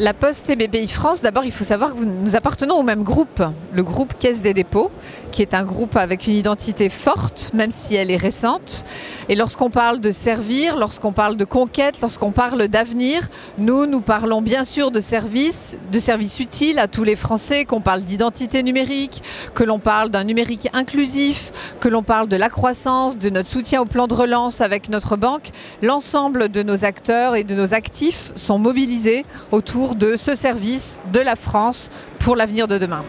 La Poste et BPI-France, d'abord il faut savoir que nous appartenons au même groupe, le groupe Caisse des dépôts, qui est un groupe avec une identité forte, même si elle est récente. Et lorsqu'on parle de servir, lorsqu'on parle de conquête, lorsqu'on parle d'avenir, nous parlons bien sûr de services utiles à tous les Français, qu'on parle d'identité numérique, que l'on parle d'un numérique inclusif, que l'on parle de la croissance, de notre soutien au plan de relance avec notre banque. L'ensemble de nos acteurs et de nos actifs sont mobilisés autour de ce service de la France pour l'avenir de demain.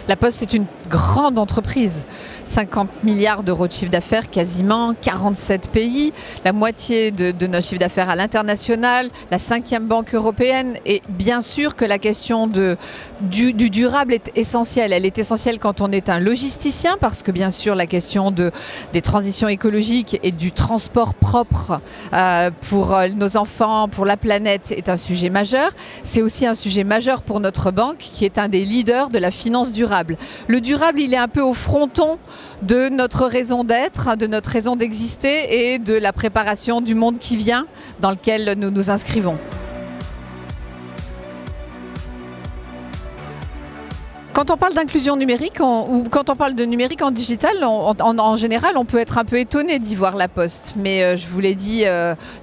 La Poste, c'est une grande entreprise. 50 milliards d'euros de chiffre d'affaires, quasiment 47 pays, la moitié de notre chiffre d'affaires à l'international, la 5e banque européenne. Et bien sûr que la question du durable est essentielle. Elle est essentielle quand on est un logisticien, parce que bien sûr la question des transitions écologiques et du transport propre pour nos enfants, pour la planète, est un sujet majeur. C'est aussi un sujet majeur pour notre banque, qui est un des leaders de la finance durable. Le durable, il est un peu au fronton de notre raison d'être, de notre raison d'exister et de la préparation du monde qui vient dans lequel nous nous inscrivons. Quand on parle d'inclusion numérique ou quand on parle de numérique en digital, en général, on peut être un peu étonné d'y voir la Poste. Mais je vous l'ai dit,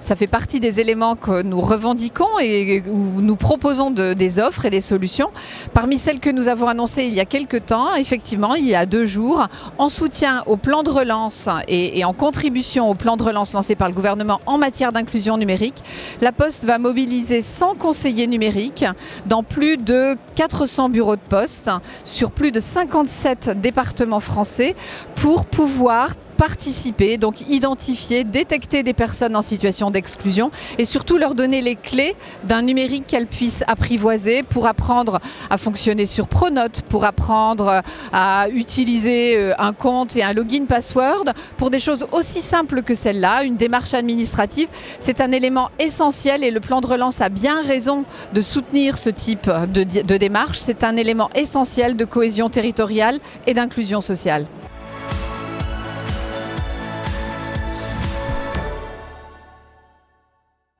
ça fait partie des éléments que nous revendiquons et où nous proposons des offres et des solutions. Parmi celles que nous avons annoncées il y a quelques temps, effectivement, il y a 2 jours, en soutien au plan de relance et en contribution au plan de relance lancé par le gouvernement en matière d'inclusion numérique, la Poste va mobiliser 100 conseillers numériques dans plus de 400 bureaux de poste, sur plus de 57 départements français pour pouvoir participer, donc identifier, détecter des personnes en situation d'exclusion et surtout leur donner les clés d'un numérique qu'elles puissent apprivoiser pour apprendre à fonctionner sur Pronote, pour apprendre à utiliser un compte et un login password, pour des choses aussi simples que celle-là, une démarche administrative. C'est un élément essentiel et le plan de relance a bien raison de soutenir ce type de démarche. C'est un élément essentiel de cohésion territoriale et d'inclusion sociale.